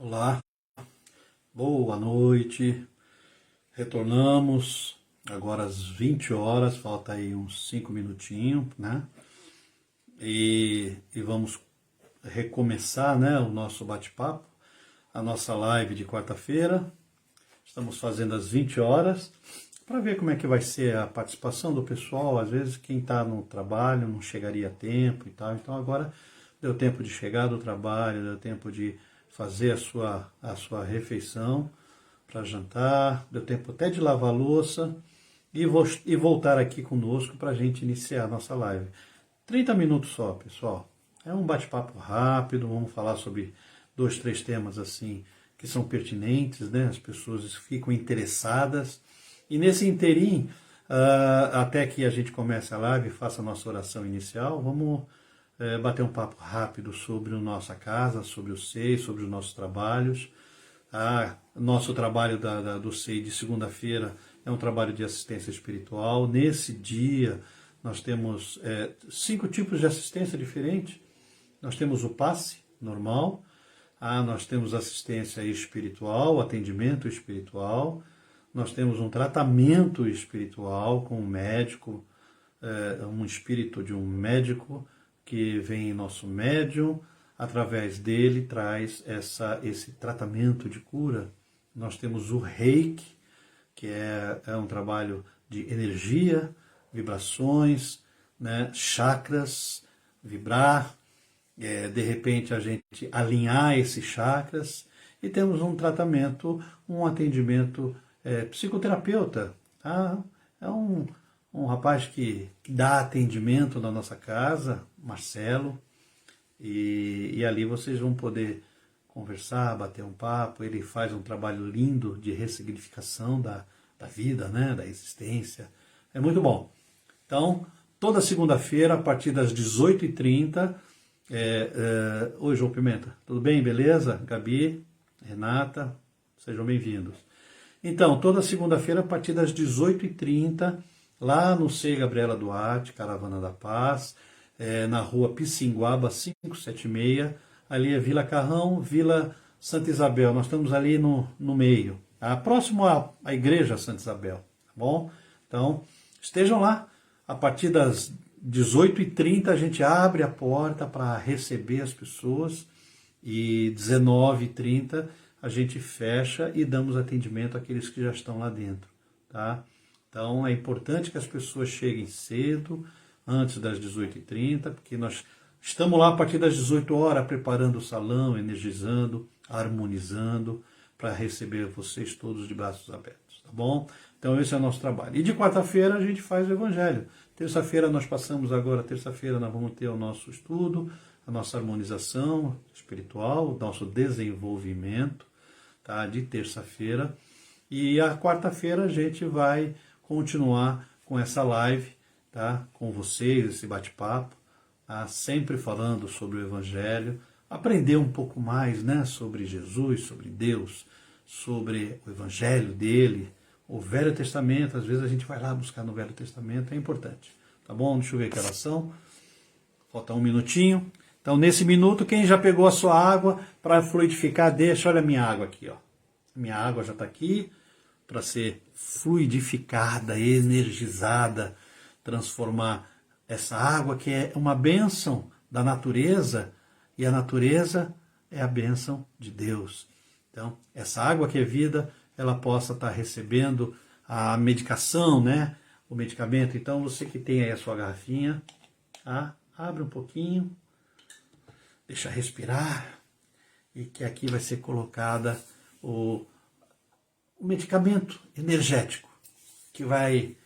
Olá, boa noite. Retornamos agora às 20 horas, falta aí uns 5 minutinhos, né? E vamos recomeçar, né, o nosso bate-papo, a nossa live de quarta-feira. Estamos fazendo às 20 horas para ver como é que vai ser a participação do pessoal. Às vezes quem está no trabalho não chegaria a tempo e tal, então agora deu tempo de chegar do trabalho, deu tempo de fazer a sua refeição para jantar, deu tempo até de lavar a louça e voltar aqui conosco para a gente iniciar a nossa live. 30 minutos só, pessoal. É um bate-papo rápido, vamos falar sobre 2, 3 temas assim que são pertinentes, né? As pessoas ficam interessadas. E nesse interim, até que a gente comece a live e faça a nossa oração inicial, vamos bater um papo rápido sobre a nossa casa, sobre o SEI, sobre os nossos trabalhos. Nosso trabalho do SEI de segunda-feira é um trabalho de assistência espiritual. Nesse dia, nós temos 5 tipos de assistência diferentes. Nós temos o passe normal, nós temos assistência espiritual, atendimento espiritual, nós temos um tratamento espiritual com um médico, um espírito de um médico que vem em nosso médium, através dele traz esse tratamento de cura. Nós temos o Reiki, que é um trabalho de energia, vibrações, né, chakras, vibrar, de repente a gente alinhar esses chakras, e temos um tratamento, um atendimento psicoterapeuta. É um rapaz que dá atendimento na nossa casa, Marcelo, e ali vocês vão poder conversar, bater um papo. Ele faz um trabalho lindo de ressignificação da vida, né, da existência. É muito bom. Então, toda segunda-feira, a partir das 18h30, Oi, João Pimenta, tudo bem? Beleza? Gabi, Renata, sejam bem-vindos. Então, toda segunda-feira, a partir das 18h30, lá no SEI Gabriela Duarte, Caravana da Paz, na rua Pissinguaba 576, ali é Vila Carrão, Vila Santa Isabel. Nós estamos ali no meio, próximo à Igreja Santa Isabel, tá bom? Então, estejam lá. A partir das 18h30 a gente abre a porta para receber as pessoas e 19h30 a gente fecha e damos atendimento àqueles que já estão lá dentro, tá? Então é importante que as pessoas cheguem cedo, antes das 18h30, porque nós estamos lá a partir das 18 horas preparando o salão, energizando, harmonizando, para receber vocês todos de braços abertos, tá bom? Então esse é o nosso trabalho. E de quarta-feira a gente faz o Evangelho. Terça-feira nós passamos agora, terça-feira nós vamos ter o nosso estudo, a nossa harmonização espiritual, o nosso desenvolvimento, tá? De terça-feira. E a quarta-feira a gente vai continuar com essa live, tá? Com vocês, esse bate-papo, tá? Sempre falando sobre o Evangelho, aprender um pouco mais, né, sobre Jesus, sobre Deus, sobre o Evangelho dele, o Velho Testamento. Às vezes a gente vai lá buscar no Velho Testamento, é importante, tá bom? Deixa eu ver que horas são, falta um minutinho. Então, nesse minuto, quem já pegou a sua água para fluidificar, deixa. Olha a minha água aqui, ó. Minha água já está aqui para ser fluidificada, energizada, transformar essa água que é uma bênção da natureza, e a natureza é a bênção de Deus. Então, essa água que é vida, ela possa estar recebendo a medicação, né? O medicamento. Então, você que tem aí a sua garrafinha, tá? Abre um pouquinho, deixa respirar, e que aqui vai ser colocada o medicamento energético, que vai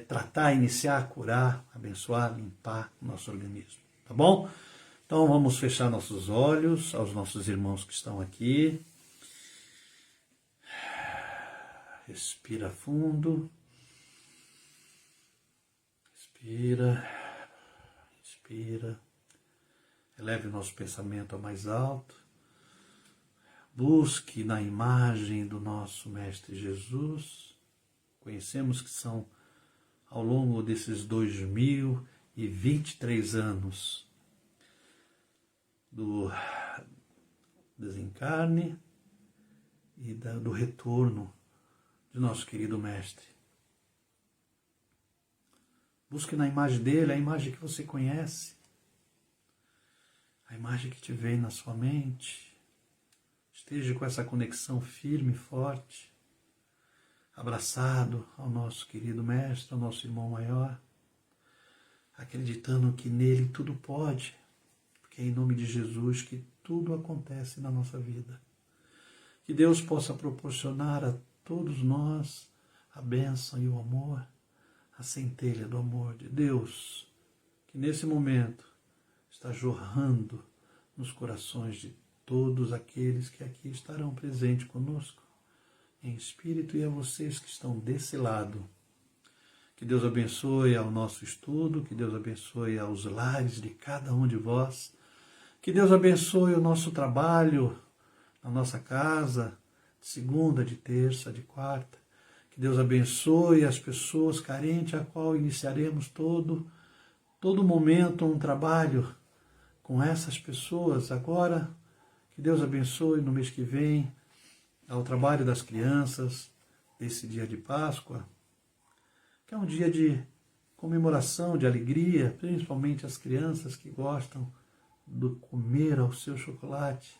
tratar, iniciar, curar, abençoar, limpar o nosso organismo, tá bom? Então vamos fechar nossos olhos aos nossos irmãos que estão aqui. Respira fundo. Respira. Respira. Eleve o nosso pensamento ao mais alto. Busque na imagem do nosso Mestre Jesus. Conhecemos que são, ao longo desses 2023 anos do desencarne, e do retorno de nosso querido Mestre. Busque na imagem dele, a imagem que você conhece, a imagem que te vem na sua mente. Esteja com essa conexão firme e forte, abraçado ao nosso querido Mestre, ao nosso irmão maior, acreditando que nele tudo pode, porque é em nome de Jesus que tudo acontece na nossa vida. Que Deus possa proporcionar a todos nós a bênção e o amor, a centelha do amor de Deus, que nesse momento está jorrando nos corações de todos aqueles que aqui estarão presentes conosco, em espírito, e a vocês que estão desse lado. Que Deus abençoe ao nosso estudo, que Deus abençoe aos lares de cada um de vós, que Deus abençoe o nosso trabalho na nossa casa, de segunda, de terça, de quarta. Que Deus abençoe as pessoas carentes, a qual iniciaremos todo momento um trabalho com essas pessoas agora. Que Deus abençoe no mês que vem ao trabalho das crianças, desse dia de Páscoa, que é um dia de comemoração, de alegria, principalmente as crianças que gostam de comer ao seu chocolate.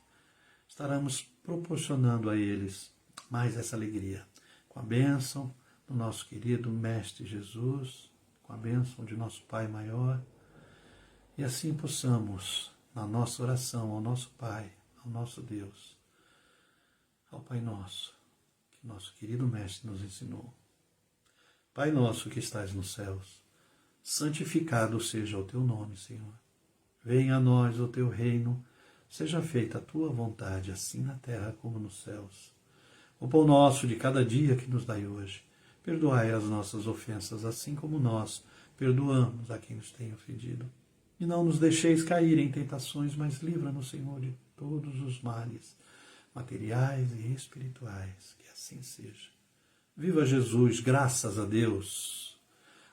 Estaremos proporcionando a eles mais essa alegria, com a bênção do nosso querido Mestre Jesus, com a bênção de nosso Pai maior, e assim possamos, na nossa oração ao nosso Pai, ao nosso Deus, ao Pai Nosso, que nosso querido Mestre nos ensinou. Pai nosso que estais nos céus, santificado seja o teu nome, Senhor. Venha a nós o teu reino, seja feita a tua vontade, assim na terra como nos céus. O pão nosso de cada dia que nos dai hoje, perdoai as nossas ofensas, assim como nós perdoamos a quem nos tem ofendido. E não nos deixeis cair em tentações, mas livra-nos, Senhor, de todos os males, materiais e espirituais, que assim seja. Viva Jesus, graças a Deus.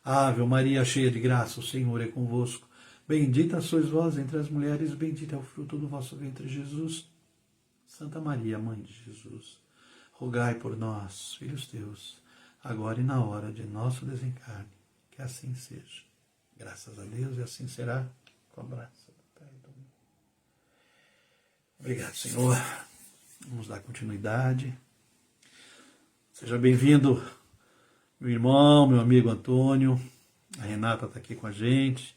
Ave Maria, cheia de graça, o Senhor é convosco. Bendita sois vós entre as mulheres, bendito é o fruto do vosso ventre, Jesus. Santa Maria, Mãe de Jesus, rogai por nós, filhos teus, agora e na hora de nosso desencarne. Que assim seja. Graças a Deus, e assim será, com a graça do Pai e do Filho. Obrigado, Senhor. Vamos dar continuidade. Seja bem-vindo, meu irmão, meu amigo Antônio. A Renata está aqui com a gente.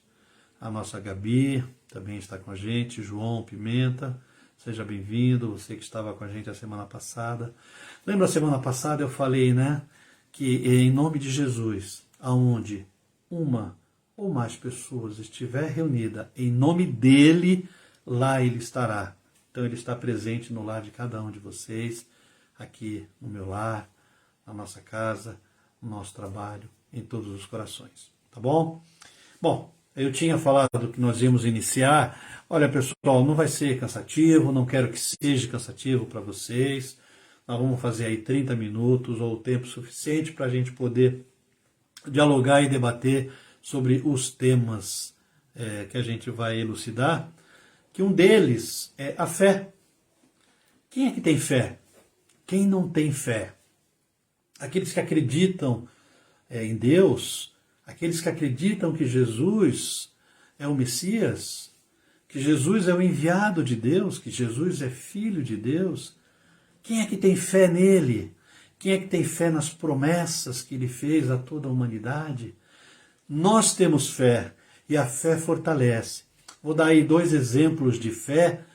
A nossa Gabi também está com a gente. João Pimenta, seja bem-vindo. Você que estava com a gente a semana passada. Lembra a semana passada eu falei, né? Que em nome de Jesus, aonde uma ou mais pessoas estiver reunida em nome dele, lá ele estará. Então ele está presente no lar de cada um de vocês, aqui no meu lar, na nossa casa, no nosso trabalho, em todos os corações. Tá bom? Bom, eu tinha falado que nós íamos iniciar. Olha, pessoal, não vai ser cansativo, não quero que seja cansativo para vocês. Nós vamos fazer aí 30 minutos ou o tempo suficiente para a gente poder dialogar e debater sobre os temas que a gente vai elucidar, que um deles é a fé. Quem é que tem fé? Quem não tem fé? Aqueles que acreditam em Deus, aqueles que acreditam que Jesus é o Messias, que Jesus é o enviado de Deus, que Jesus é filho de Deus. Quem é que tem fé nele? Quem é que tem fé nas promessas que ele fez a toda a humanidade? Nós temos fé e a fé fortalece. Vou dar aí 2 exemplos de fé.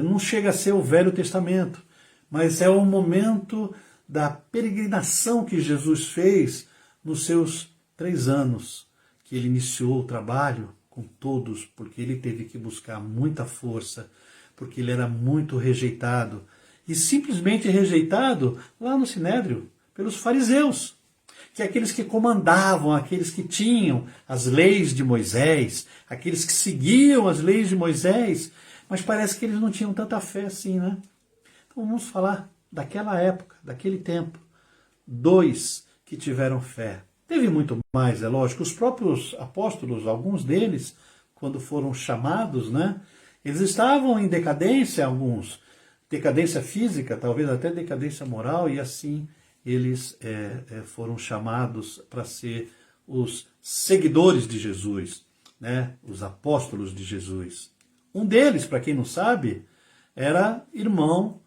Não chega a ser o Velho Testamento, mas é o momento da peregrinação que Jesus fez nos seus 3 anos, que ele iniciou o trabalho com todos, porque ele teve que buscar muita força, porque ele era muito rejeitado, e simplesmente rejeitado lá no Sinédrio, pelos fariseus, que é aqueles que comandavam, aqueles que tinham as leis de Moisés, aqueles que seguiam as leis de Moisés, mas parece que eles não tinham tanta fé assim, né? Então vamos falar daquela época, daquele tempo. 2 que tiveram fé. Teve muito mais, é lógico. Os próprios apóstolos, alguns deles, quando foram chamados, né? Eles estavam em decadência, alguns. decadência física, talvez até decadência moral, e assim eles foram chamados para ser os seguidores de Jesus, né? Os apóstolos de Jesus. Um deles, para quem não sabe, era irmão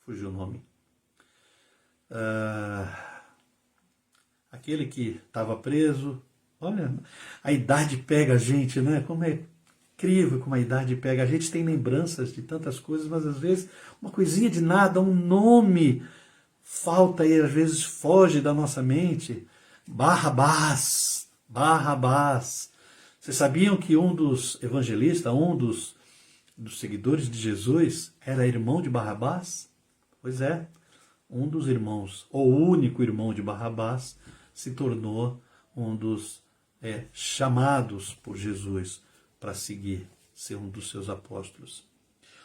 fugiu o nome. Aquele que estava preso. Olha, a idade pega a gente, né? Como é incrível como a idade pega. A gente tem lembranças de tantas coisas, mas às vezes uma coisinha de nada, um nome falta e às vezes foge da nossa mente. Barrabás. Barrabás. Vocês sabiam que um dos evangelistas, um dos seguidores de Jesus, era irmão de Barrabás? Pois é, um dos irmãos, ou o único irmão de Barrabás, se tornou um dos chamados por Jesus para seguir, ser um dos seus apóstolos.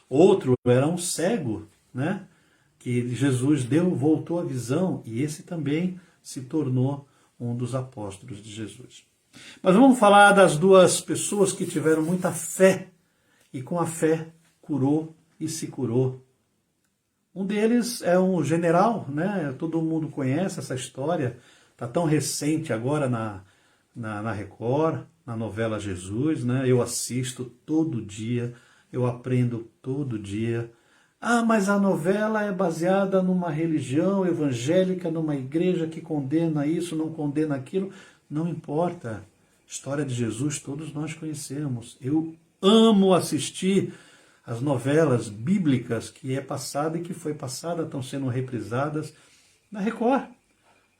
Outro era um cego, né? Que Jesus voltou a visão, e esse também se tornou um dos apóstolos de Jesus. Mas vamos falar das duas pessoas que tiveram muita fé, e com a fé curou e se curou. Um deles é um general, né? Todo mundo conhece essa história, está tão recente agora na Record, na novela Jesus, né? Eu assisto todo dia, eu aprendo todo dia. Ah, mas a novela é baseada numa religião evangélica, numa igreja que condena isso, não condena aquilo. Não importa. História de Jesus todos nós conhecemos. Eu amo assistir as novelas bíblicas que é passada e que foi passada, estão sendo reprisadas na Record.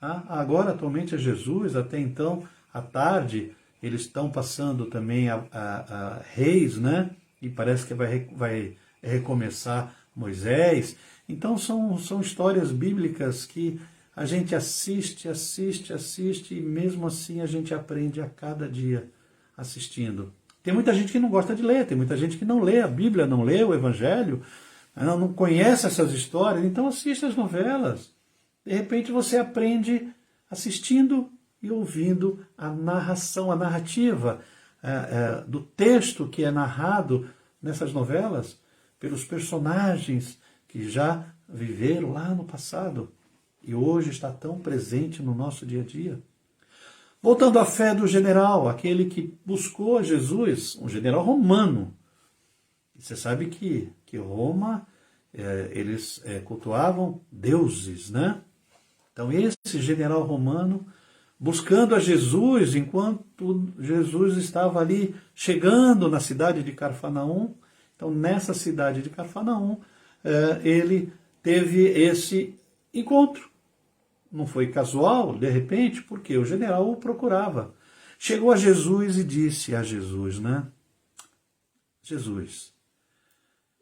Agora, atualmente, é Jesus, até então, à tarde, eles estão passando também a Reis, né? E parece que vai recomeçar Moisés. Então, são histórias bíblicas que a gente assiste, e mesmo assim a gente aprende a cada dia assistindo. Tem muita gente que não gosta de ler, tem muita gente que não lê a Bíblia, não lê o Evangelho, não conhece essas histórias, então assiste as novelas. De repente você aprende assistindo e ouvindo a narração, a narrativa do texto que é narrado nessas novelas pelos personagens que já viveram lá no passado e hoje está tão presente no nosso dia a dia. Voltando à fé do general, aquele que buscou Jesus, um general romano. E você sabe que Roma, eles cultuavam deuses, né? Então esse general romano, buscando a Jesus, enquanto Jesus estava ali chegando na cidade de Cafarnaum, então nessa cidade de Cafarnaum, ele teve esse encontro. Não foi casual, de repente, porque o general o procurava. Chegou a Jesus e disse a Jesus, né? Jesus,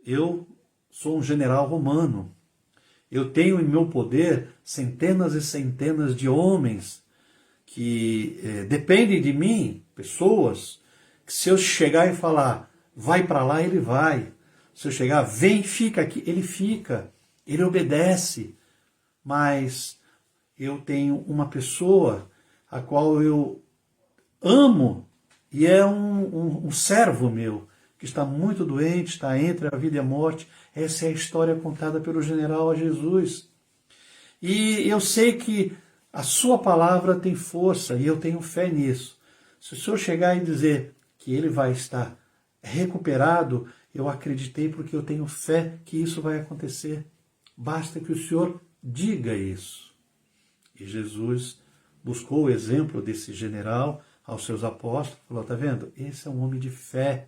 eu sou um general romano. Eu tenho em meu poder centenas e centenas de homens que dependem de mim, pessoas, que se eu chegar e falar, vai para lá, ele vai. Se eu chegar, vem, fica aqui, ele fica. Ele obedece. Mas eu tenho uma pessoa a qual eu amo e é um servo meu, que está muito doente, está entre a vida e a morte. Essa é a história contada pelo general a Jesus. E eu sei que a sua palavra tem força e eu tenho fé nisso. Se o senhor chegar e dizer que ele vai estar recuperado, eu acreditei porque eu tenho fé que isso vai acontecer. Basta que o senhor diga isso. E Jesus buscou o exemplo desse general aos seus apóstolos, falou, tá vendo? Esse é um homem de fé.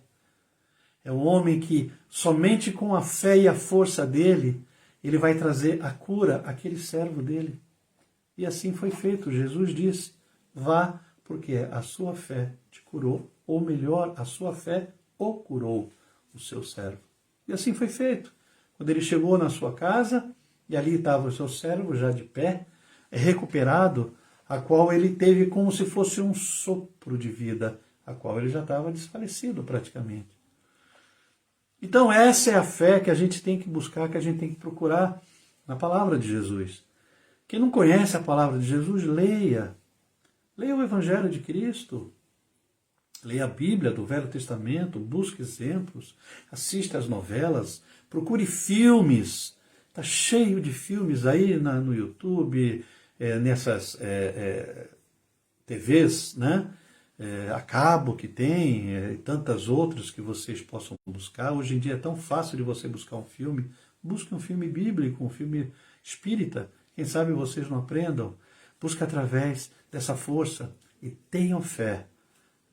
É um homem que somente com a fé e a força dele, ele vai trazer a cura àquele servo dele. E assim foi feito. Jesus disse, vá, porque a sua fé te curou, ou melhor, a sua fé o curou, o seu servo. E assim foi feito. Quando ele chegou na sua casa, e ali estava o seu servo já de pé, recuperado, a qual ele teve como se fosse um sopro de vida, a qual ele já estava desfalecido praticamente. Então essa é a fé que a gente tem que buscar, que a gente tem que procurar na palavra de Jesus. Quem não conhece a palavra de Jesus, leia. Leia o Evangelho de Cristo. Leia a Bíblia do Velho Testamento, busque exemplos, assista às novelas, procure filmes. Está cheio de filmes aí no YouTube, nessas TVs, né? A cabo que tem, e tantas outras que vocês possam buscar. Hoje em dia é tão fácil de você buscar um filme. Busque um filme bíblico, um filme espírita. Quem sabe vocês não aprendam. Busque através dessa força e tenham fé.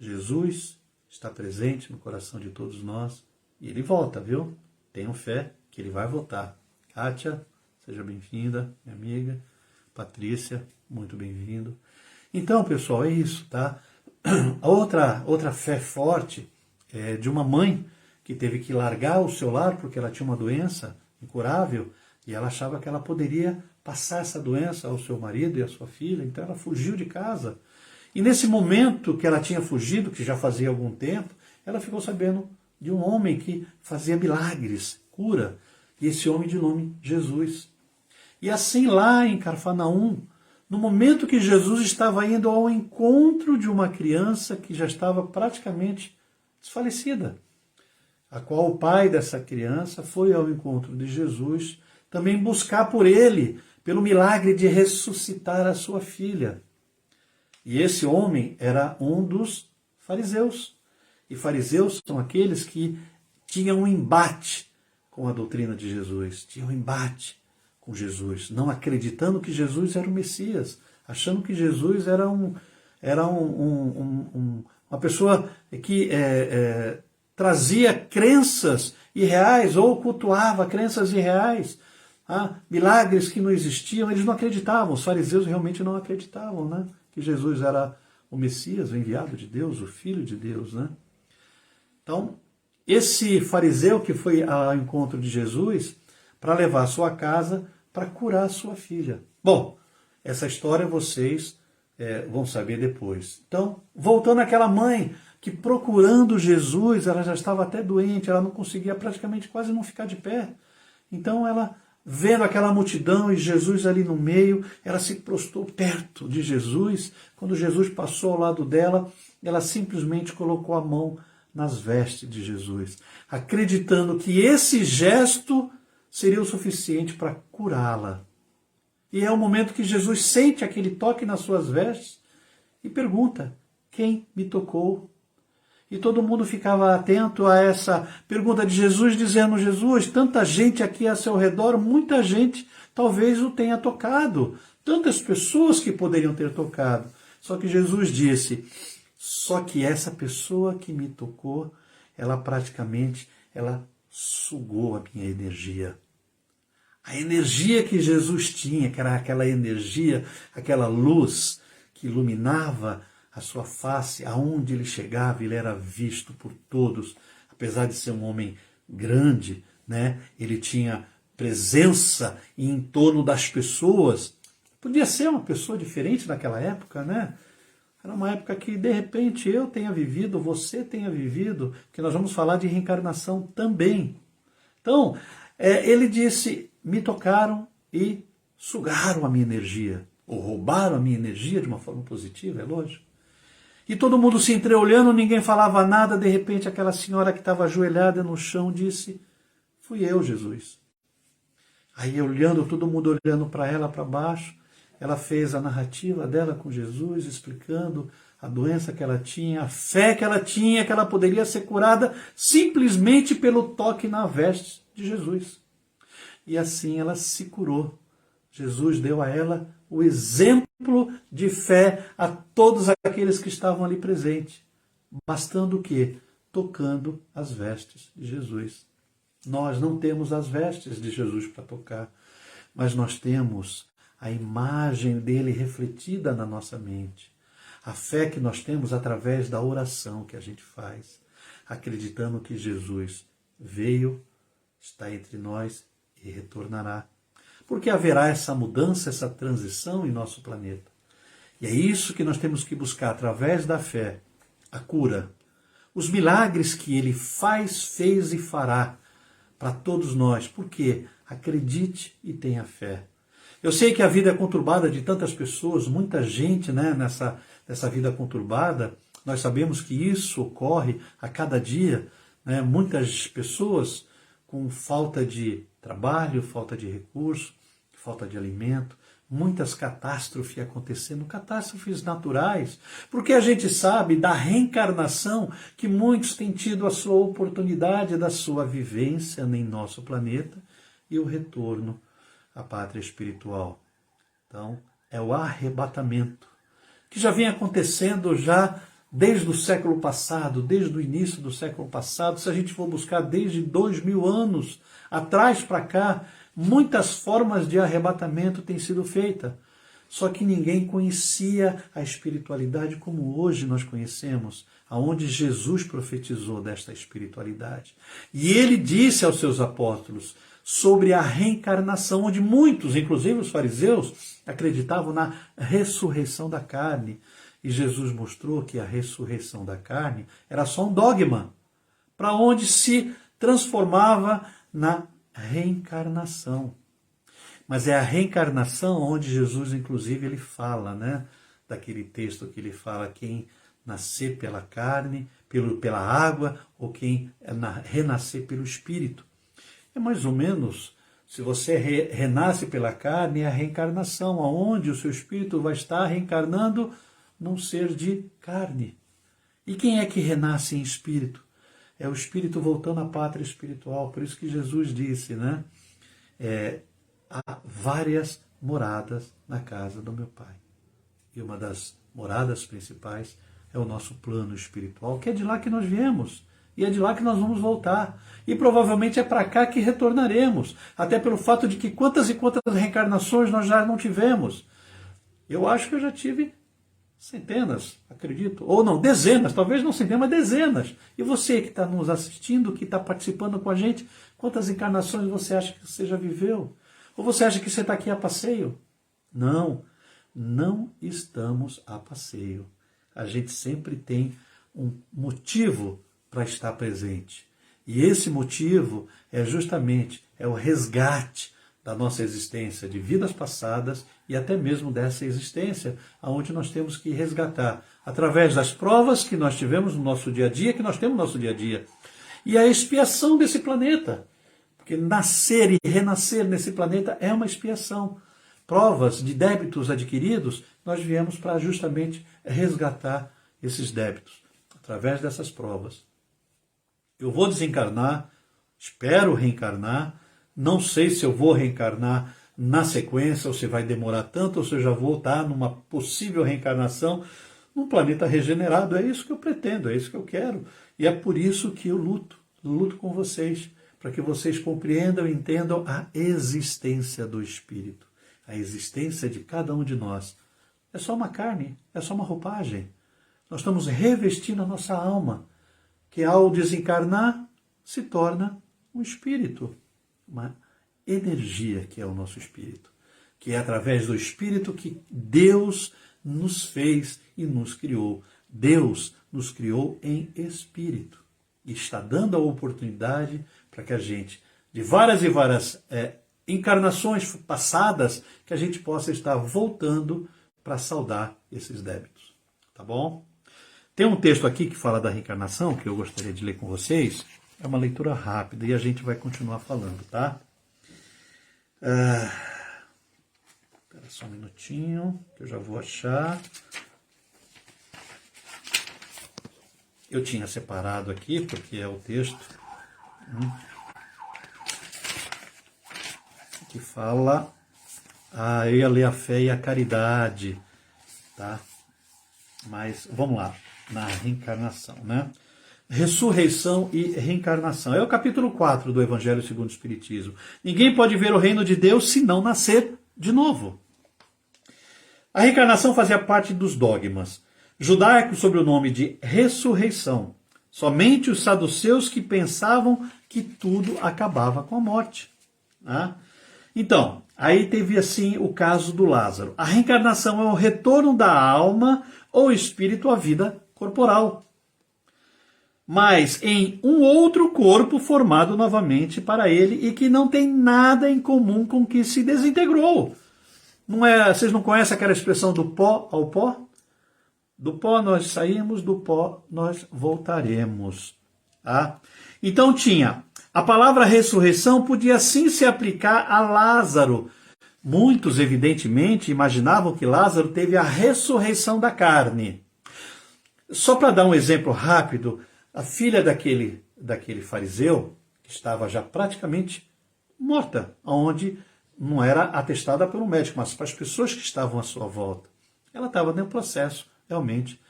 Jesus está presente no coração de todos nós e ele volta, viu? Tenham fé que ele vai voltar. Kátia, seja bem-vinda, minha amiga. Patrícia, muito bem-vindo. Então, pessoal, é isso, tá? A outra fé forte é de uma mãe que teve que largar o seu lar porque ela tinha uma doença incurável e ela achava que ela poderia passar essa doença ao seu marido e à sua filha, então ela fugiu de casa. E nesse momento que ela tinha fugido, que já fazia algum tempo, ela ficou sabendo de um homem que fazia milagres, cura, e esse homem de nome Jesus. E assim lá em Cafarnaum, no momento que Jesus estava indo ao encontro de uma criança que já estava praticamente desfalecida, a qual o pai dessa criança foi ao encontro de Jesus, também buscar por ele, pelo milagre de ressuscitar a sua filha. E esse homem era um dos fariseus. E fariseus são aqueles que tinham um embate com a doutrina de Jesus, tinham um embate com Jesus, não acreditando que Jesus era o Messias, achando que Jesus era uma pessoa que trazia crenças irreais ou cultuava crenças irreais, milagres que não existiam. Eles não acreditavam, os fariseus realmente não acreditavam, né? Que Jesus era o Messias, o enviado de Deus, o Filho de Deus, né? Então, esse fariseu que foi ao encontro de Jesus para levar a sua casa para curar a sua filha. Bom, essa história vocês vão saber depois. Então, voltando àquela mãe que procurando Jesus, ela já estava até doente, ela não conseguia praticamente quase não ficar de pé. Então ela, vendo aquela multidão e Jesus ali no meio, ela se prostrou perto de Jesus. Quando Jesus passou ao lado dela, ela simplesmente colocou a mão nas vestes de Jesus, acreditando que esse gesto seria o suficiente para curá-la. E é o momento que Jesus sente aquele toque nas suas vestes e pergunta: quem me tocou? E todo mundo ficava atento a essa pergunta de Jesus, dizendo: Jesus, tanta gente aqui a seu redor, muita gente talvez o tenha tocado, tantas pessoas que poderiam ter tocado. Só que Jesus disse: só que essa pessoa que me tocou, ela sugou a minha energia. A energia que Jesus tinha, que era aquela energia, aquela luz que iluminava a sua face, aonde ele chegava, ele era visto por todos. Apesar de ser um homem grande, né? Ele tinha presença em torno das pessoas. Podia ser uma pessoa diferente naquela época, né? Era uma época que, de repente, eu tenha vivido, você tenha vivido, porque nós vamos falar de reencarnação também. Então, ele disse: me tocaram e sugaram a minha energia, ou roubaram a minha energia de uma forma positiva, é lógico. E todo mundo se entreolhando, ninguém falava nada. De repente, aquela senhora que estava ajoelhada no chão disse: fui eu, Jesus. Aí, olhando, todo mundo olhando para ela, para baixo, ela fez a narrativa dela com Jesus, explicando a doença que ela tinha, a fé que ela tinha, que ela poderia ser curada simplesmente pelo toque na veste de Jesus. E assim ela se curou. Jesus deu a ela o exemplo de fé a todos aqueles que estavam ali presentes. Bastando o quê? Tocando as vestes de Jesus. Nós não temos as vestes de Jesus para tocar, mas nós temos a imagem dele refletida na nossa mente. A fé que nós temos através da oração que a gente faz, acreditando que Jesus veio, está entre nós e retornará. Porque haverá essa mudança, essa transição em nosso planeta. E é isso que nós temos que buscar através da fé, a cura, os milagres que ele faz, fez e fará para todos nós. Por quê? Acredite e tenha fé. Eu sei que a vida é conturbada de tantas pessoas, muita gente, né, nessa vida conturbada, Nós sabemos que isso ocorre a cada dia, né? Muitas pessoas com falta de trabalho, falta de recurso, falta de alimento, muitas catástrofes acontecendo, catástrofes naturais, porque a gente sabe da reencarnação que muitos têm tido a sua oportunidade da sua vivência em nosso planeta e o retorno à pátria espiritual. Então, é o arrebatamento, que já vem acontecendo já desde o século passado, desde o início do século passado. Se a gente for buscar desde 2000 anos atrás para cá, muitas formas de arrebatamento têm sido feitas. Só que ninguém conhecia a espiritualidade como hoje nós conhecemos, aonde Jesus profetizou desta espiritualidade. E ele disse aos seus apóstolos sobre a reencarnação, onde muitos, inclusive os fariseus, acreditavam na ressurreição da carne. E Jesus mostrou que a ressurreição da carne era só um dogma, para onde se transformava na reencarnação. Mas é a reencarnação onde Jesus, inclusive, ele fala, né? Daquele texto que ele fala, quem nascer pela carne, pela água, ou quem renascer pelo Espírito. É mais ou menos, se você renasce pela carne, é a reencarnação, aonde o seu espírito vai estar reencarnando num ser de carne. E quem é que renasce em espírito? É o espírito voltando à pátria espiritual. Por isso que Jesus disse, né? Há várias moradas na casa do meu Pai. E uma das moradas principais é o nosso plano espiritual, que é de lá que nós viemos. E é de lá que nós vamos voltar. E provavelmente é para cá que retornaremos. Até pelo fato de que quantas e quantas reencarnações nós já não tivemos. Eu acho que eu já tive centenas, acredito. Ou não, dezenas, talvez não centenas, mas dezenas. E você que está nos assistindo, que está participando com a gente, quantas encarnações você acha que você já viveu? Ou você acha que você está aqui a passeio? Não, não estamos a passeio. A gente sempre tem um motivo para estar presente. E esse motivo é justamente o resgate da nossa existência de vidas passadas e até mesmo dessa existência, aonde nós temos que resgatar através das provas que nós tivemos no nosso dia a dia, que nós temos no nosso dia a dia, e a expiação desse planeta. Porque nascer e renascer nesse planeta é uma expiação. Provas de débitos adquiridos, nós viemos para justamente resgatar esses débitos, através dessas provas. Eu vou desencarnar, espero reencarnar, não sei se eu vou reencarnar na sequência, ou se vai demorar tanto, ou se eu já vou estar numa possível reencarnação num planeta regenerado. É isso que eu pretendo, é isso que eu quero. E é por isso que eu luto com vocês, para que vocês compreendam e entendam a existência do Espírito, a existência de cada um de nós. É só uma carne, é só uma roupagem. Nós estamos revestindo a nossa alma, que ao desencarnar se torna um espírito, uma energia que é o nosso espírito, que é através do espírito que Deus nos fez e nos criou. Deus nos criou em espírito e está dando a oportunidade para que a gente, de várias e várias encarnações passadas, que a gente possa estar voltando para saldar esses débitos. Tá bom? Tem um texto aqui que fala da reencarnação, que eu gostaria de ler com vocês. É uma leitura rápida e a gente vai continuar falando, tá? Espera só um minutinho, que eu já vou achar. Eu tinha separado aqui, porque é o texto que fala... eu ia ler a fé e a caridade, tá? Mas vamos lá, na reencarnação, né? Ressurreição e reencarnação. É o capítulo 4 do Evangelho segundo o Espiritismo. Ninguém pode ver o reino de Deus se não nascer de novo. A reencarnação fazia parte dos dogmas judaicos sob o nome de ressurreição. Somente os saduceus que pensavam que tudo acabava com a morte. Né? Então, aí teve assim o caso do Lázaro. A reencarnação é o retorno da alma ou espírito à vida corporal, mas em um outro corpo formado novamente para ele e que não tem nada em comum com o que se desintegrou. Não é, vocês não conhecem aquela expressão do pó ao pó? Do pó nós saímos, do pó nós voltaremos. Tá? Então tinha, a palavra ressurreição podia sim se aplicar a Lázaro. Muitos, evidentemente, imaginavam que Lázaro teve a ressurreição da carne. Só para dar um exemplo rápido, a filha daquele fariseu, que estava já praticamente morta, onde não era atestada pelo médico, mas para as pessoas que estavam à sua volta. Ela estava no processo, realmente,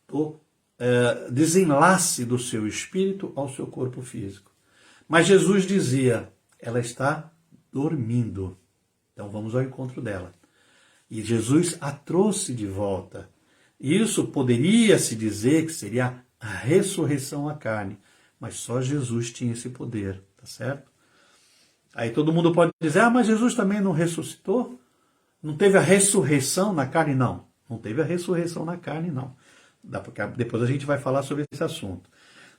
do desenlace do seu espírito ao seu corpo físico. Mas Jesus dizia, ela está dormindo. Então vamos ao encontro dela. E Jesus a trouxe de volta. Isso poderia se dizer que seria a ressurreição à carne. Mas só Jesus tinha esse poder, tá certo? Aí todo mundo pode dizer, mas Jesus também não ressuscitou? Não teve a ressurreição na carne? Não, não teve a ressurreição na carne, não. Depois a gente vai falar sobre esse assunto.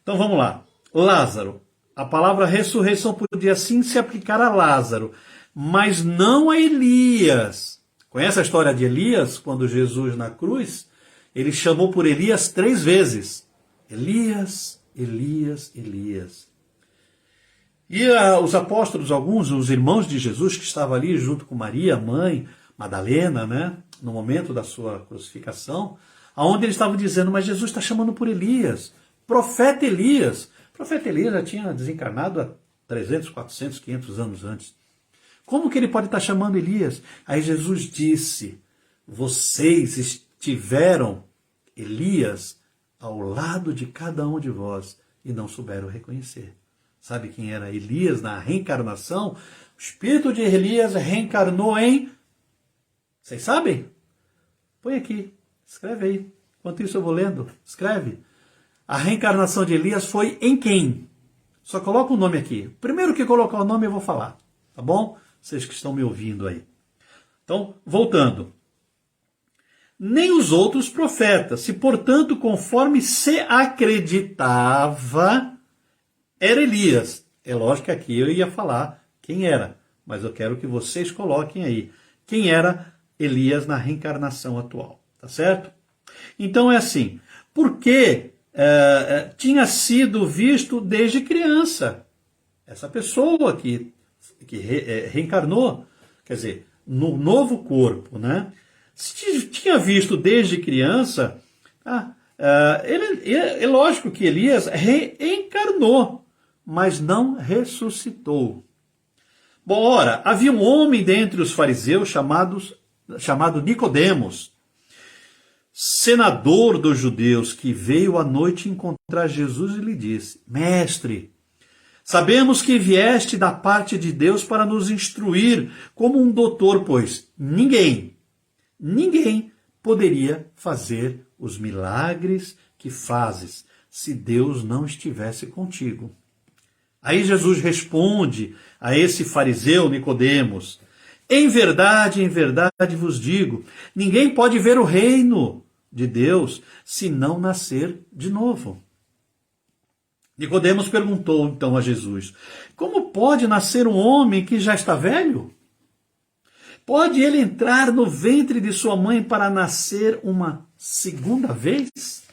Então vamos lá. Lázaro. A palavra ressurreição podia sim se aplicar a Lázaro, mas não a Elias. Conhece a história de Elias? Quando Jesus na cruz, ele chamou por Elias 3 vezes. Elias, Elias, Elias. E os apóstolos, alguns, os irmãos de Jesus que estavam ali junto com Maria, mãe, Madalena, né, no momento da sua crucificação, aonde eles estavam dizendo, mas Jesus está chamando por Elias, profeta Elias. O profeta Elias já tinha desencarnado há 300, 400, 500 anos antes. Como que ele pode estar chamando Elias? Aí Jesus disse, vocês estiveram, Elias, ao lado de cada um de vós e não souberam reconhecer. Sabe quem era Elias na reencarnação? O espírito de Elias reencarnou em... Vocês sabem? Põe aqui, escreve aí. Enquanto isso eu vou lendo, escreve. A reencarnação de Elias foi em quem? Só coloca o nome aqui. Primeiro que colocar o nome eu vou falar, tá bom? Vocês que estão me ouvindo aí. Então, voltando. Nem os outros profetas, se portanto, conforme se acreditava, era Elias. É lógico que aqui eu ia falar quem era, mas eu quero que vocês coloquem aí. Quem era Elias na reencarnação atual, tá certo? Então é assim, porque tinha sido visto desde criança. Essa pessoa que reencarnou, quer dizer, no novo corpo, né? Se tinha visto desde criança, é lógico que Elias reencarnou, mas não ressuscitou. Bom, ora, havia um homem dentre os fariseus chamado Nicodemos, senador dos judeus, que veio à noite encontrar Jesus e lhe disse, Mestre, sabemos que vieste da parte de Deus para nos instruir como um doutor, pois ninguém poderia fazer os milagres que fazes se Deus não estivesse contigo. Aí Jesus responde a esse fariseu Nicodemos, em verdade vos digo, ninguém pode ver o reino de Deus se não nascer de novo. Nicodemos perguntou então a Jesus, como pode nascer um homem que já está velho? Pode ele entrar no ventre de sua mãe para nascer uma segunda vez?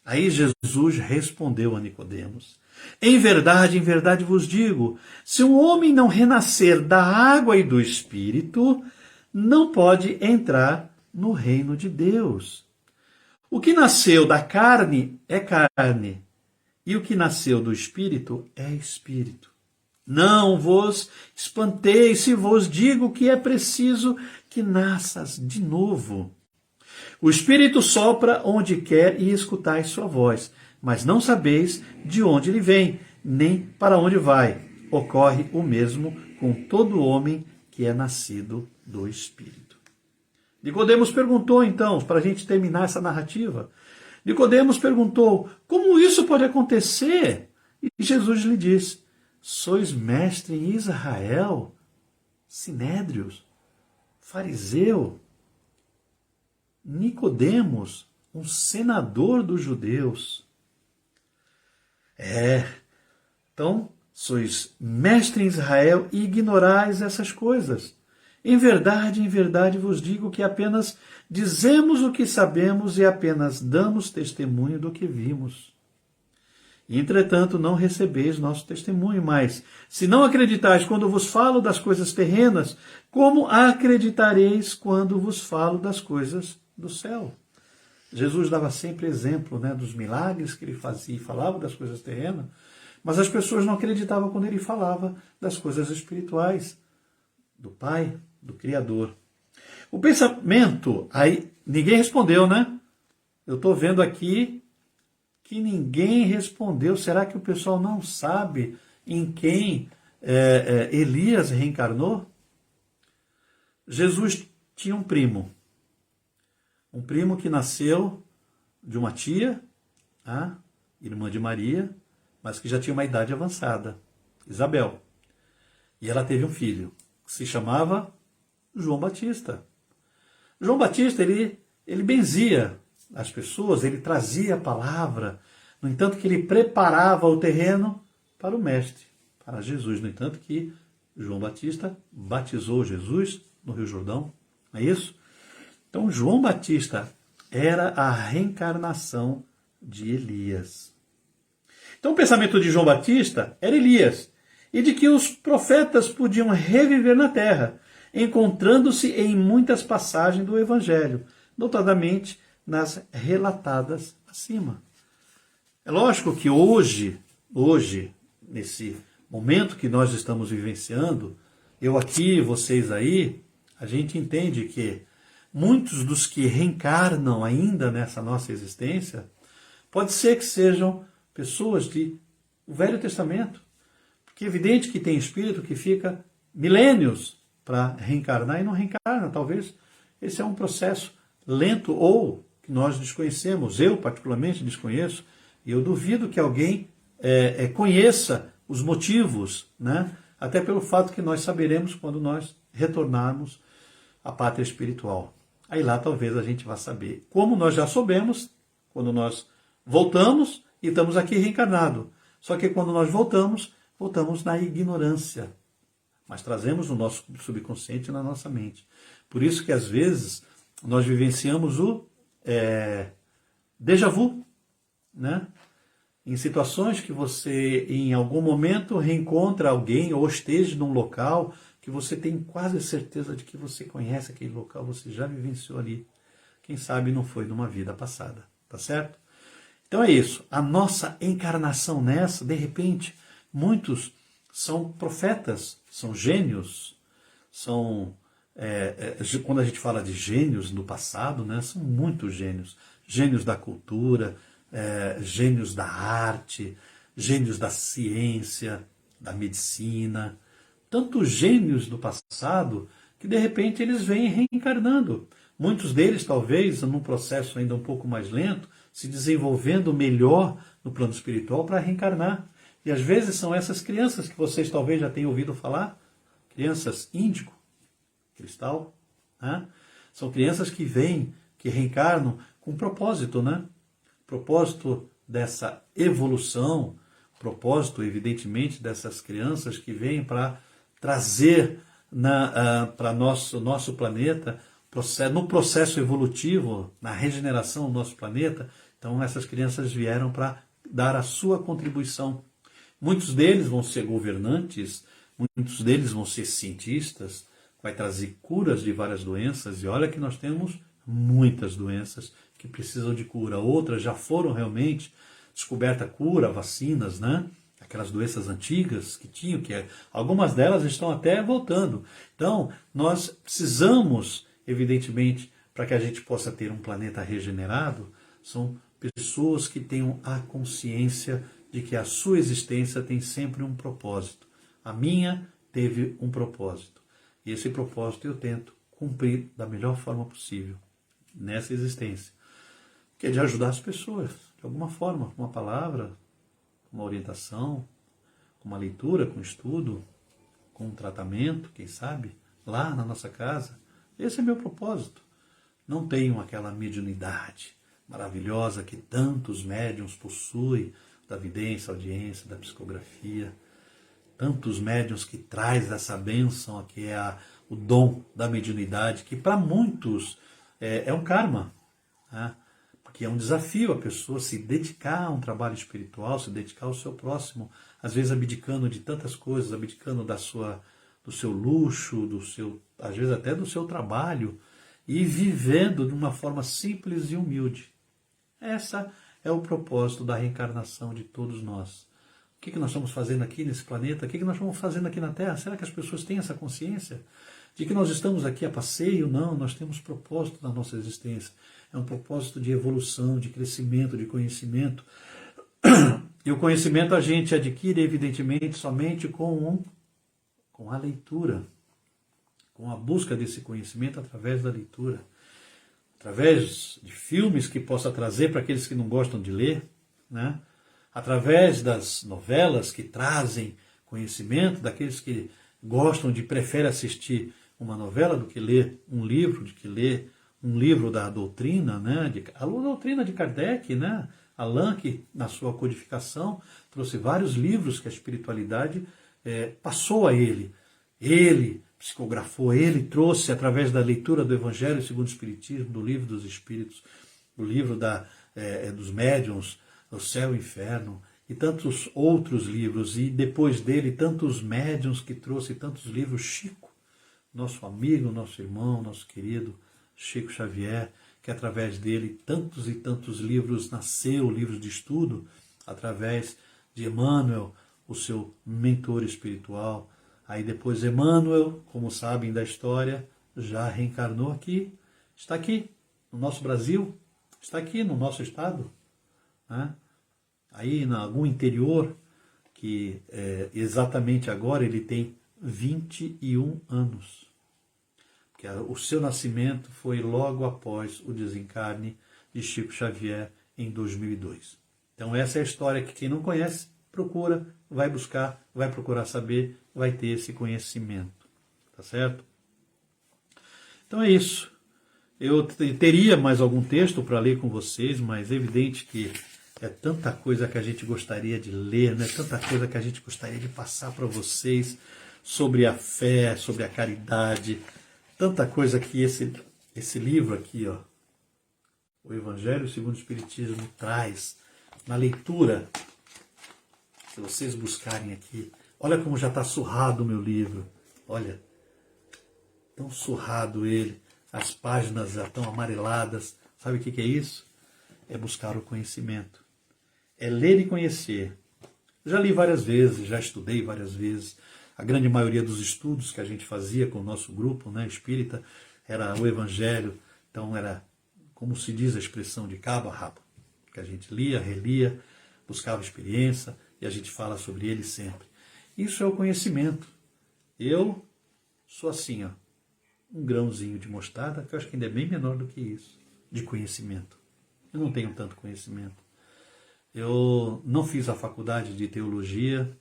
Aí Jesus respondeu a Nicodemos, em verdade vos digo, se um homem não renascer da água e do Espírito, não pode entrar no reino de Deus. O que nasceu da carne é carne, e o que nasceu do Espírito é Espírito. Não vos espanteis se vos digo que é preciso que nasças de novo. O Espírito sopra onde quer e escutais sua voz, mas não sabeis de onde ele vem, nem para onde vai. Ocorre o mesmo com todo homem que é nascido do Espírito. Nicodemos perguntou então, para a gente terminar essa narrativa, Nicodemos perguntou, como isso pode acontecer? E Jesus lhe disse, sois mestre em Israel, Sinédrios, fariseu, Nicodemos, um senador dos judeus. Então, sois mestre em Israel e ignorais essas coisas. Em verdade vos digo que apenas dizemos o que sabemos e apenas damos testemunho do que vimos. Entretanto, não recebeis nosso testemunho, mas, se não acreditais quando vos falo das coisas terrenas, como acreditareis quando vos falo das coisas do céu? Jesus dava sempre exemplo, né, dos milagres que ele fazia e falava das coisas terrenas, mas as pessoas não acreditavam quando ele falava das coisas espirituais, do Pai, do Criador. O pensamento, aí ninguém respondeu, né? Eu estou vendo aqui que ninguém respondeu. Será que o pessoal não sabe em quem Elias reencarnou? Jesus tinha um primo que nasceu de uma tia, irmã de Maria, mas que já tinha uma idade avançada, Isabel. E ela teve um filho, que se chamava João Batista. João Batista, ele benzia as pessoas, ele trazia a palavra, no entanto que ele preparava o terreno para o Mestre, para Jesus. No entanto que João Batista batizou Jesus no Rio Jordão, não é isso? Então João Batista era a reencarnação de Elias. Então o pensamento de João Batista era Elias, e de que os profetas podiam reviver na terra, encontrando-se em muitas passagens do Evangelho, notadamente nas relatadas acima. É lógico que hoje, nesse momento que nós estamos vivenciando, eu aqui, vocês aí, a gente entende que muitos dos que reencarnam ainda nessa nossa existência, pode ser que sejam pessoas do Velho Testamento, porque é evidente que tem espírito que fica milênios para reencarnar e não reencarna. Talvez esse é um processo lento ou que nós desconhecemos. Eu, particularmente, desconheço, e eu duvido que alguém conheça os motivos, né? Até pelo fato que nós saberemos quando nós retornarmos à pátria espiritual. Aí lá talvez a gente vá saber. Como nós já soubemos, quando nós voltamos e estamos aqui reencarnados. Só que quando nós voltamos na ignorância. Mas trazemos o nosso subconsciente na nossa mente. Por isso que às vezes nós vivenciamos o déjà vu, né? Em situações que você em algum momento reencontra alguém ou esteja num local que você tem quase certeza de que você conhece aquele local, você já vivenciou ali. Quem sabe não foi numa vida passada, tá certo? Então é isso, a nossa encarnação nessa, de repente, muitos são profetas, são gênios, são, quando a gente fala de gênios no passado, né, são muitos gênios, gênios da cultura, gênios da arte, gênios da ciência, da medicina, tantos gênios do passado que de repente eles vêm reencarnando. Muitos deles talvez num processo ainda um pouco mais lento, se desenvolvendo melhor no plano espiritual para reencarnar. E às vezes são essas crianças que vocês talvez já tenham ouvido falar, crianças índigo, cristal, né? São crianças que vêm, que reencarnam com propósito, né? Propósito dessa evolução, propósito, evidentemente, dessas crianças que vêm para trazer para nosso planeta, no processo evolutivo, na regeneração do nosso planeta. Então essas crianças vieram para dar a sua contribuição. Muitos deles vão ser governantes, muitos deles vão ser cientistas, vai trazer curas de várias doenças, e olha que nós temos muitas doenças que precisam de cura. Outras já foram realmente descoberta cura, vacinas, né? Aquelas doenças antigas que tinham, algumas delas estão até voltando. Então, nós precisamos, evidentemente, para que a gente possa ter um planeta regenerado, são pessoas que tenham a consciência de que a sua existência tem sempre um propósito. A minha teve um propósito. E esse propósito eu tento cumprir da melhor forma possível nessa existência, que é de ajudar as pessoas, de alguma forma, com uma palavra, com uma orientação, com uma leitura, com um estudo, com um tratamento, quem sabe, lá na nossa casa. Esse é meu propósito. Não tenho aquela mediunidade maravilhosa que tantos médiuns possuem, da vidência, audiência, da psicografia. tantos médiuns que traz essa bênção, que é o dom da mediunidade, que para muitos é um karma, né? Porque é um desafio a pessoa se dedicar a um trabalho espiritual, se dedicar ao seu próximo, às vezes abdicando de tantas coisas, abdicando do seu luxo, às vezes até do seu trabalho, e vivendo de uma forma simples e humilde. Essa é o propósito da reencarnação de todos nós. O que nós estamos fazendo aqui nesse planeta? O que nós estamos fazendo aqui na Terra? Será que as pessoas têm essa consciência de que nós estamos aqui a passeio? Não, nós temos propósito na nossa existência. É um propósito de evolução, de crescimento, de conhecimento. E o conhecimento a gente adquire, evidentemente, somente com a leitura, com a busca desse conhecimento através da leitura, através de filmes que possa trazer para aqueles que não gostam de ler, né? Através das novelas que trazem conhecimento, daqueles que gostam preferem assistir uma novela do que ler um livro, do que ler um livro da doutrina, né? A doutrina de Kardec, né? Allan, que na sua codificação trouxe vários livros que a espiritualidade passou a ele. Ele psicografou, ele trouxe através da leitura do Evangelho segundo o Espiritismo, do Livro dos Espíritos, do livro dos médiuns, o Céu e o Inferno, e tantos outros livros, e depois dele tantos médiuns que trouxe tantos livros. Chico, nosso amigo, nosso irmão, nosso querido Chico Xavier, que através dele tantos e tantos livros nasceu, livros de estudo, através de Emmanuel, o seu mentor espiritual. Aí depois Emmanuel, como sabem da história, já reencarnou aqui, está aqui no nosso Brasil, está aqui no nosso estado, né? Aí em algum interior, que exatamente agora ele tem 21 anos. Porque o seu nascimento foi logo após o desencarne de Chico Xavier em 2002. Então essa é a história que quem não conhece, procura, vai buscar, vai procurar saber, vai ter esse conhecimento. Tá certo? Então é isso. Eu teria mais algum texto para ler com vocês, mas é evidente que é tanta coisa que a gente gostaria de ler, né? Tanta coisa que a gente gostaria de passar para vocês sobre a fé, sobre a caridade, tanta coisa que esse livro aqui, ó, o Evangelho segundo o Espiritismo, traz na leitura. Se vocês buscarem aqui, olha como já está surrado o meu livro, olha, tão surrado ele, as páginas já estão amareladas. Sabe o que é isso? É buscar o conhecimento, é ler e conhecer. Já li várias vezes, já estudei várias vezes. A grande maioria dos estudos que a gente fazia com o nosso grupo, né, espírita, era o Evangelho. Então era, como se diz a expressão, de cabo a rabo, que a gente lia, relia, buscava experiência, e a gente fala sobre ele sempre. Isso é o conhecimento. Eu sou assim, ó, um grãozinho de mostarda, que eu acho que ainda é bem menor do que isso, de conhecimento. Eu não tenho tanto conhecimento. Eu não fiz a faculdade de teologia,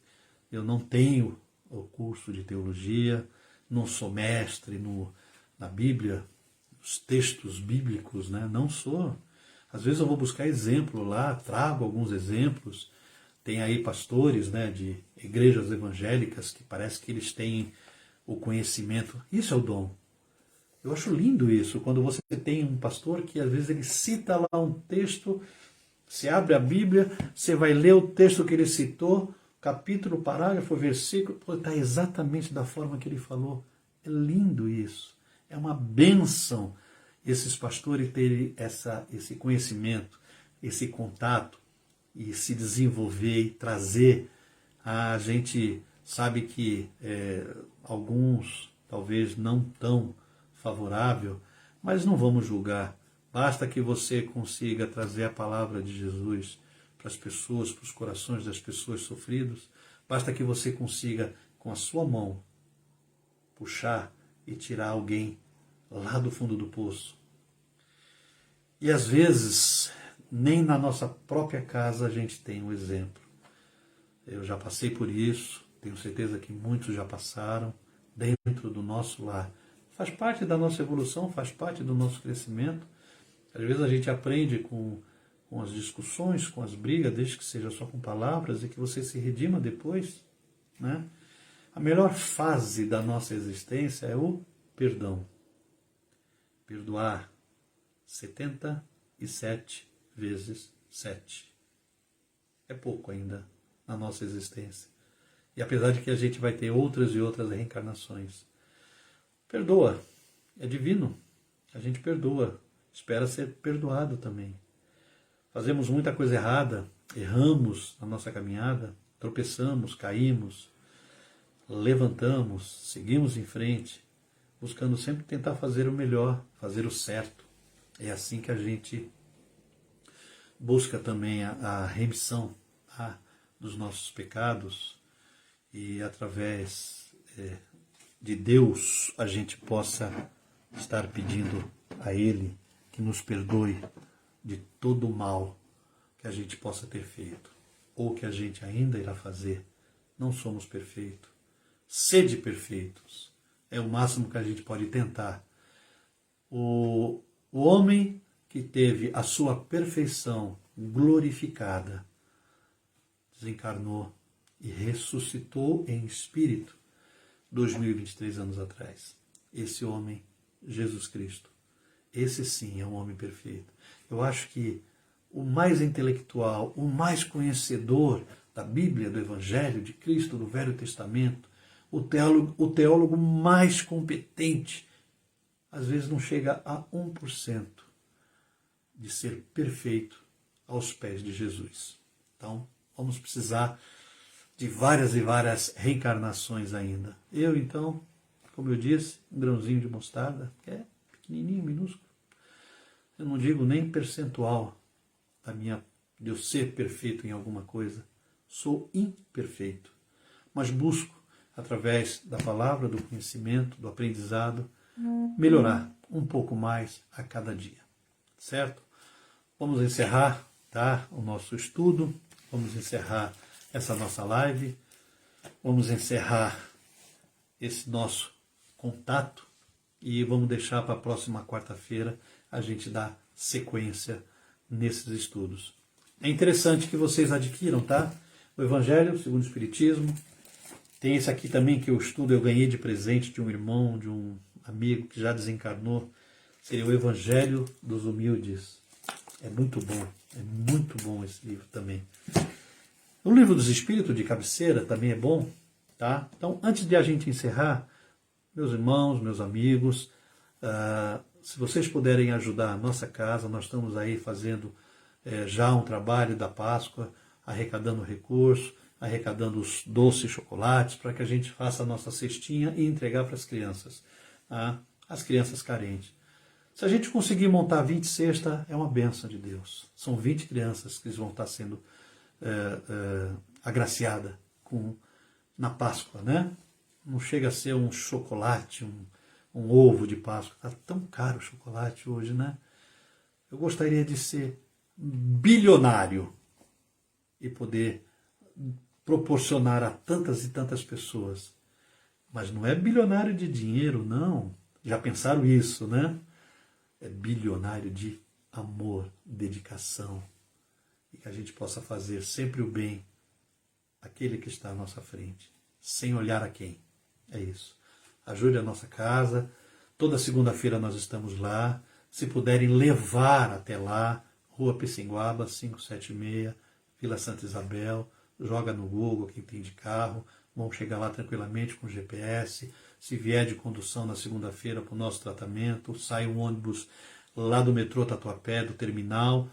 eu não tenho o curso de teologia, não sou mestre na Bíblia, os textos bíblicos, né? Não sou. Às vezes eu vou buscar exemplo lá, trago alguns exemplos. Tem aí pastores, né, de igrejas evangélicas que parece que eles têm o conhecimento. Isso é o dom. Eu acho lindo isso, quando você tem um pastor que às vezes ele cita lá um texto, você abre a Bíblia, você vai ler o texto que ele citou, capítulo, parágrafo, versículo, está exatamente da forma que ele falou. É lindo isso. É uma bênção esses pastores terem esse conhecimento, esse contato, e se desenvolver e trazer. A gente sabe que alguns talvez não tão favorável, mas não vamos julgar. Basta que você consiga trazer a palavra de Jesus para as pessoas, para os corações das pessoas sofridos. Basta que você consiga, com a sua mão, puxar e tirar alguém lá do fundo do poço. E às vezes, nem na nossa própria casa a gente tem um exemplo. Eu já passei por isso, tenho certeza que muitos já passaram dentro do nosso lar. Faz parte da nossa evolução, faz parte do nosso crescimento. Às vezes a gente aprende com as discussões, com as brigas, desde que seja só com palavras, e que você se redima depois, né? A melhor fase da nossa existência é o perdão. Perdoar 77 vezes 7. É pouco ainda na nossa existência. E apesar de que a gente vai ter outras e outras reencarnações. Perdoa. É divino. A gente perdoa. Espera ser perdoado também. Fazemos muita coisa errada, erramos na nossa caminhada, tropeçamos, caímos, levantamos, seguimos em frente, buscando sempre tentar fazer o melhor, fazer o certo. É assim que a gente busca também a remissão dos nossos pecados e através de Deus a gente possa estar pedindo a Ele que nos perdoe de todo o mal que a gente possa ter feito ou que a gente ainda irá fazer. Não somos perfeitos. Sede perfeitos. É o máximo que a gente pode tentar. O homem que teve a sua perfeição glorificada desencarnou e ressuscitou em espírito 2023 anos atrás. Esse homem, Jesus Cristo, esse sim é um homem perfeito. Eu acho que o mais intelectual, o mais conhecedor da Bíblia, do Evangelho, de Cristo, do Velho Testamento, o teólogo mais competente, às vezes não chega a 1% de ser perfeito aos pés de Jesus. Então, vamos precisar de várias e várias reencarnações ainda. Eu, então, como eu disse, um grãozinho de mostarda, que é pequenininho, minúsculo. Eu não digo nem percentual de eu ser perfeito em alguma coisa. Sou imperfeito. Mas busco, através da palavra, do conhecimento, do aprendizado, melhorar um pouco mais a cada dia. Certo? Vamos encerrar, o nosso estudo. Vamos encerrar essa nossa live. Vamos encerrar esse nosso contato e vamos deixar para a próxima quarta-feira a gente dar sequência nesses estudos. É interessante que vocês adquiram, o Evangelho segundo o Espiritismo. Tem esse aqui também que eu estudo, eu ganhei de presente de um irmão, de um amigo que já desencarnou. Seria o Evangelho dos Humildes. É muito bom esse livro também. O Livro dos Espíritos, de cabeceira, também é bom, Então, antes de a gente encerrar, meus irmãos, meus amigos, se vocês puderem ajudar a nossa casa, nós estamos aí fazendo já um trabalho da Páscoa, arrecadando recursos, arrecadando os doces e chocolates, para que a gente faça a nossa cestinha e entregar para as crianças, as crianças carentes. Se a gente conseguir montar 20 cestas, é uma bênção de Deus. São 20 crianças que vão estar sendo agraciadas na Páscoa, Não chega a ser um chocolate, um ovo de Páscoa. Está tão caro o chocolate hoje, Eu gostaria de ser bilionário e poder proporcionar a tantas e tantas pessoas. Mas não é bilionário de dinheiro, não. Já pensaram isso, É bilionário de amor, dedicação. E que a gente possa fazer sempre o bem àquele que está à nossa frente, sem olhar a quem. É isso. Ajude a nossa casa. Toda segunda-feira nós estamos lá. Se puderem levar até lá, Rua Pissinguaba, 576, Vila Santa Isabel. Joga no Google quem tem de carro. Vão chegar lá tranquilamente com GPS. Se vier de condução na segunda-feira para o nosso tratamento, sai um ônibus lá do metrô Tatuapé, do terminal,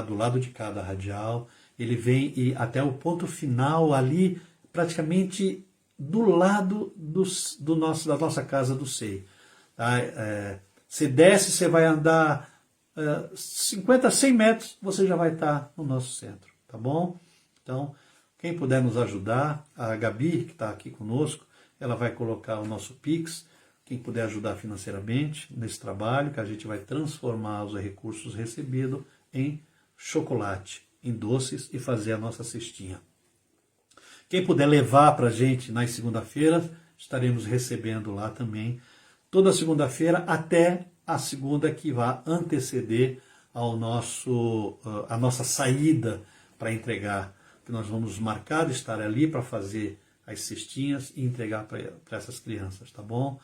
do lado de cá da radial. Ele vem e até o ponto final ali, praticamente do lado da nossa casa do SEI. Você desce, você vai andar 50, 100 metros, você já vai estar no nosso centro, tá bom? Então, quem puder nos ajudar, a Gabi, que está aqui conosco, ela vai colocar o nosso Pix, quem puder ajudar financeiramente nesse trabalho, que a gente vai transformar os recursos recebidos em chocolate, em doces e fazer a nossa cestinha. Quem puder levar para a gente nas segunda-feiras, estaremos recebendo lá também, toda segunda-feira até a segunda que vai anteceder a nossa saída para entregar, que nós vamos marcar de estar ali para fazer as cestinhas e entregar para essas crianças, tá bom?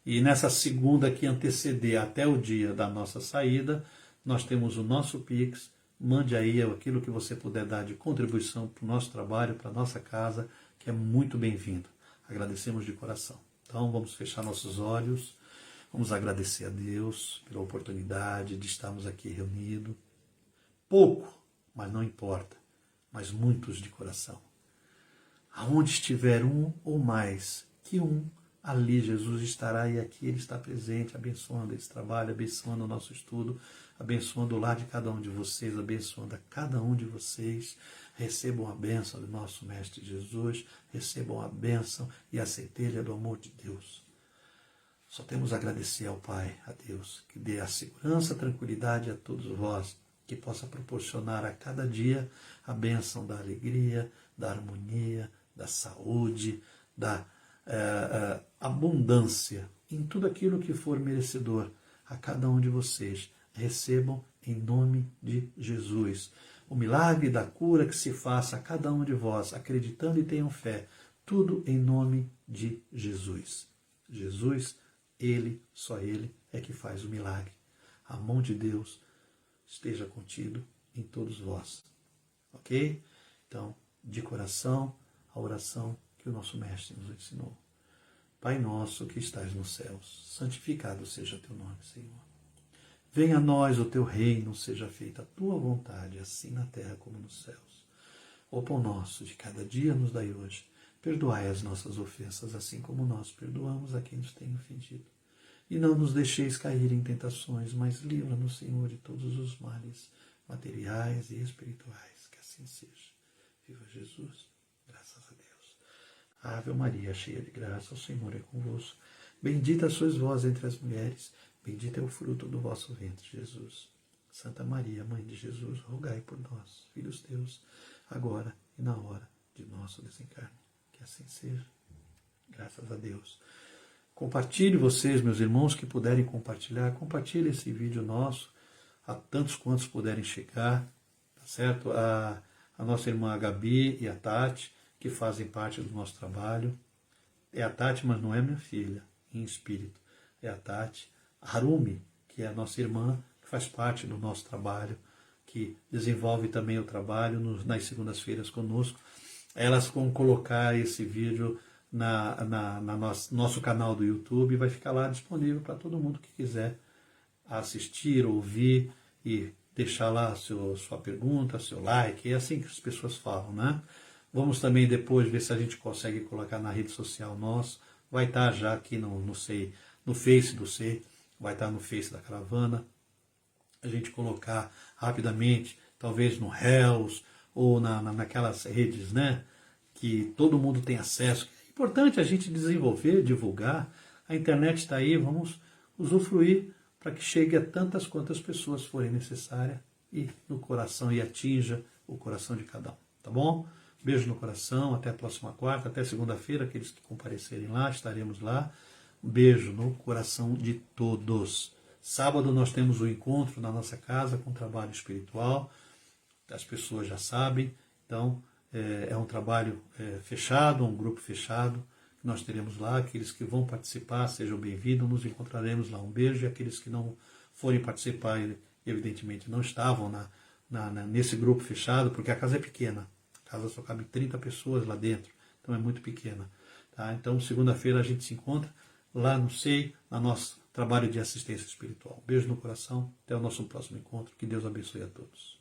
E nessa segunda que anteceder até o dia da nossa saída, nós temos o nosso Pix. Mande aí aquilo que você puder dar de contribuição para o nosso trabalho, para a nossa casa, que é muito bem-vindo. Agradecemos de coração. Então vamos fechar nossos olhos, vamos agradecer a Deus pela oportunidade de estarmos aqui reunidos. Pouco, mas não importa, mas muitos de coração. Aonde estiver um ou mais que um, ali Jesus estará e aqui Ele está presente, abençoando esse trabalho, abençoando o nosso estudo, abençoando o lar de cada um de vocês, abençoando a cada um de vocês. Recebam a bênção do nosso Mestre Jesus, recebam a bênção e a centelha do amor de Deus. Só temos a agradecer ao Pai, a Deus, que dê a segurança, a tranquilidade a todos vós, que possa proporcionar a cada dia a bênção da alegria, da harmonia, da saúde, da abundância em tudo aquilo que for merecedor a cada um de vocês. Recebam em nome de Jesus. O milagre da cura que se faça a cada um de vós, acreditando e tenham fé. Tudo em nome de Jesus. Jesus, Ele, só Ele é que faz o milagre. A mão de Deus esteja contido em todos vós. Ok? Então, de coração, a oração que o nosso Mestre nos ensinou. Pai nosso que estás nos céus, santificado seja teu nome, Senhor. Venha a nós o teu reino, seja feita a tua vontade, assim na terra como nos céus. O pão nosso de cada dia nos dai hoje. Perdoai as nossas ofensas, assim como nós perdoamos a quem nos tem ofendido. E não nos deixeis cair em tentações, mas livra-nos, Senhor, de todos os males, materiais e espirituais. Que assim seja. Viva Jesus. Graças a Deus. Ave Maria, cheia de graça, o Senhor é convosco. Bendita sois vós entre as mulheres, bendito é o fruto do vosso ventre, Jesus. Santa Maria, Mãe de Jesus, rogai por nós, filhos teus, agora e na hora de nosso desencarne. Que assim seja. Graças a Deus. Compartilhe vocês, meus irmãos, que puderem compartilhar. Compartilhe esse vídeo nosso a tantos quantos puderem chegar, tá certo? A nossa irmã Gabi e a Tati, que fazem parte do nosso trabalho. É a Tati, mas não é minha filha, em espírito. É a Tati. A Harumi, que é a nossa irmã, que faz parte do nosso trabalho, que desenvolve também o trabalho nas segundas-feiras conosco. Elas vão colocar esse vídeo na nosso canal do YouTube e vai ficar lá disponível para todo mundo que quiser assistir, ouvir e deixar lá sua pergunta, seu like. É assim que as pessoas falam, né? Vamos também depois ver se a gente consegue colocar na rede social nossa. Vai estar já aqui no Face do SEI, vai estar no Face da Caravana. A gente colocar rapidamente, talvez no Reels ou naquelas redes, né, que todo mundo tem acesso. É importante a gente desenvolver, divulgar. A internet está aí, vamos usufruir para que chegue a tantas quantas pessoas forem necessárias e no coração e atinja o coração de cada um, tá bom? Beijo no coração, até a próxima quarta, até segunda-feira, aqueles que comparecerem lá, estaremos lá. Um beijo no coração de todos. Sábado nós temos o encontro na nossa casa com trabalho espiritual, as pessoas já sabem, então é um trabalho fechado, um grupo fechado, que nós teremos lá. Aqueles que vão participar, sejam bem-vindos, nos encontraremos lá. Um beijo, e aqueles que não forem participar, evidentemente não estavam nesse grupo fechado, porque a casa é pequena. A casa só cabe 30 pessoas lá dentro, então é muito pequena. Tá? Então, segunda-feira a gente se encontra lá no SEI, no nosso trabalho de assistência espiritual. Beijo no coração, até o nosso próximo encontro. Que Deus abençoe a todos.